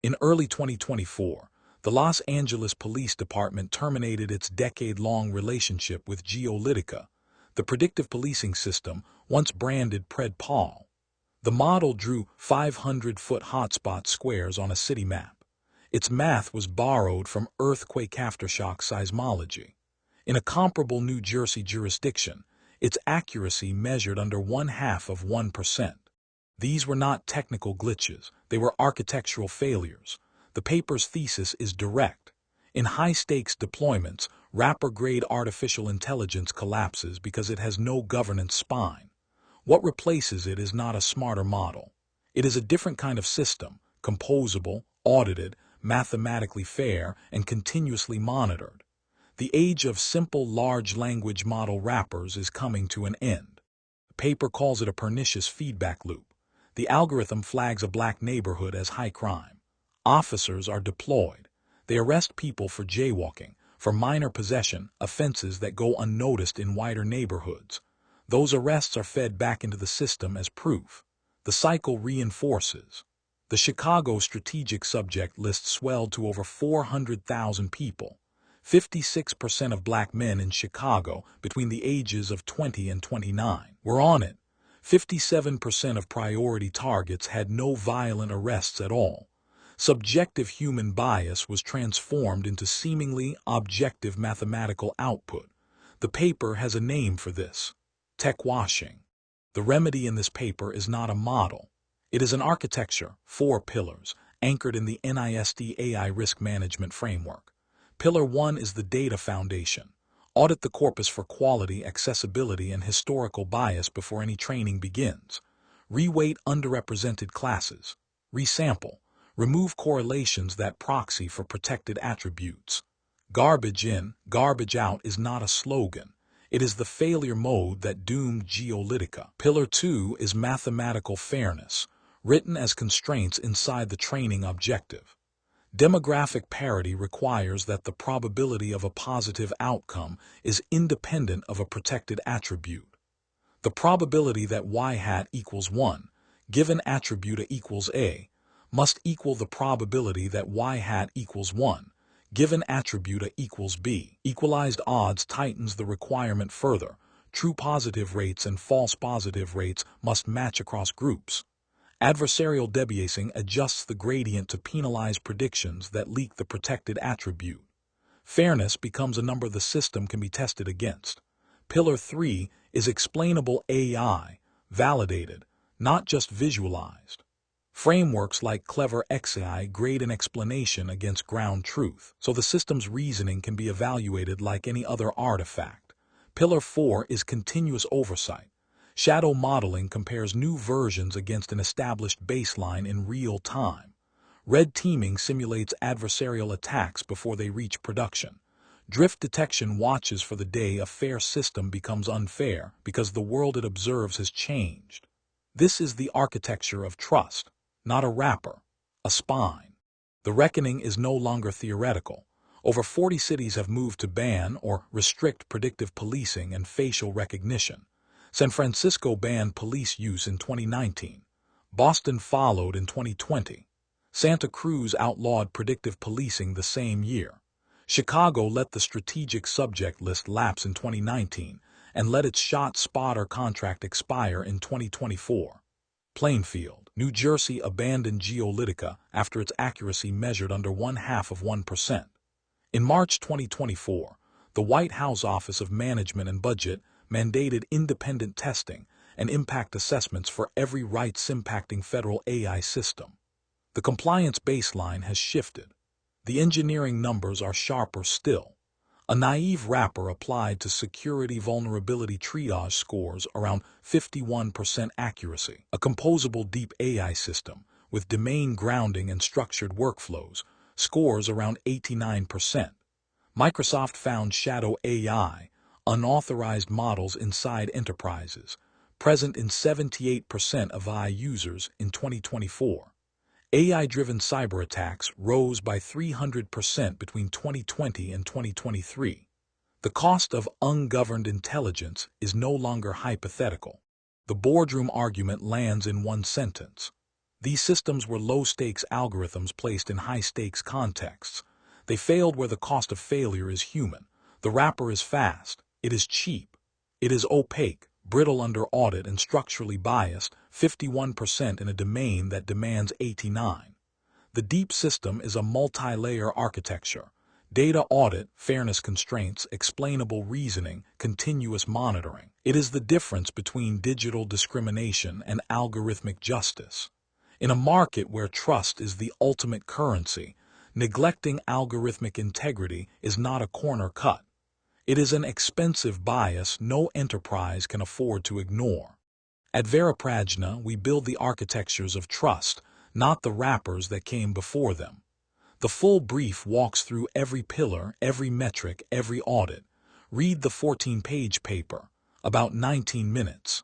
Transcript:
In early 2024, the Los Angeles Police Department terminated its decade-long relationship with Geolitica, the predictive policing system once branded PredPol. The model drew 500-foot hotspot squares on a city map. Its math was borrowed from earthquake aftershock seismology. In a comparable New Jersey jurisdiction, its accuracy measured under 0.5%. These were not technical glitches, they were architectural failures. The paper's thesis is direct. In high-stakes deployments, wrapper-grade artificial intelligence collapses because it has no governance spine. What replaces it is not a smarter model. It is a different kind of system, composable, audited, mathematically fair, and continuously monitored. The age of simple large language model wrappers is coming to an end. The paper calls it a pernicious feedback loop. The algorithm flags a black neighborhood as high crime. Officers are deployed. They arrest people for jaywalking, for minor possession, offenses that go unnoticed in wider neighborhoods. Those arrests are fed back into the system as proof. The cycle reinforces. The Chicago strategic subject list swelled to over 400,000 people. 56% of black men in Chicago between the ages of 20 and 29 were on it. 57% of priority targets had no violent arrests at all. Subjective human bias was transformed into seemingly objective mathematical output. The paper has a name for this: tech washing. The remedy in this paper is not a model. It is an architecture, 4 pillars, anchored in the NIST AI risk management framework. Pillar 1 is the data foundation. Audit the corpus for quality, accessibility, and historical bias before any training begins. Reweight underrepresented classes. Resample. Remove correlations that proxy for protected attributes. Garbage in, garbage out is not a slogan. It is the failure mode that doomed Geolitica. Pillar 2 is mathematical fairness, written as constraints inside the training objective. Demographic parity requires that the probability of a positive outcome is independent of a protected attribute. The probability that y hat equals 1, given attribute A equals A, must equal the probability that y hat equals 1, given attribute A equals B. Equalized odds tightens the requirement further. True positive rates and false positive rates must match across groups. Adversarial debiasing adjusts the gradient to penalize predictions that leak the protected attribute. Fairness becomes a number the system can be tested against. Pillar 3 is explainable AI, validated, not just visualized. Frameworks like Clever XAI grade an explanation against ground truth, so the system's reasoning can be evaluated like any other artifact. Pillar 4 is continuous oversight. Shadow modeling compares new versions against an established baseline in real time. Red teaming simulates adversarial attacks before they reach production. Drift detection watches for the day a fair system becomes unfair because the world it observes has changed. This is the architecture of trust, not a wrapper, a spine. The reckoning is no longer theoretical. Over 40 cities have moved to ban or restrict predictive policing and facial recognition. San Francisco banned police use in 2019. Boston followed in 2020. Santa Cruz outlawed predictive policing the same year. Chicago let the strategic subject list lapse in 2019 and let its shot spotter contract expire in 2024. Plainfield, New Jersey abandoned Geolitica after its accuracy measured under 0.5%. In March 2024, the White House Office of Management and Budget mandated independent testing and impact assessments for every rights-impacting federal AI system. The compliance baseline has shifted. The engineering numbers are sharper still. A naive wrapper applied to security vulnerability triage scores around 51% accuracy. A composable deep AI system with domain grounding and structured workflows scores around 89%. Microsoft found shadow AI, unauthorized models inside enterprises, present in 78% of AI users in 2024. AI-driven cyber attacks rose by 300% between 2020 and 2023. The cost of ungoverned intelligence is no longer hypothetical. The boardroom argument lands in one sentence. These systems were low-stakes algorithms placed in high-stakes contexts. They failed where the cost of failure is human. The wrapper is fast. It is cheap. It is opaque, brittle under audit, and structurally biased, 51% in a domain that demands 89. The deep system is a multi-layer architecture. Data audit, fairness constraints, explainable reasoning, continuous monitoring. It is the difference between digital discrimination and algorithmic justice. In a market where trust is the ultimate currency, neglecting algorithmic integrity is not a corner cut. It is an expensive bias no enterprise can afford to ignore. At Veriprajna, we build the architectures of trust, not the wrappers that came before them. The full brief walks through every pillar, every metric, every audit. Read the 14-page paper, about 19 minutes.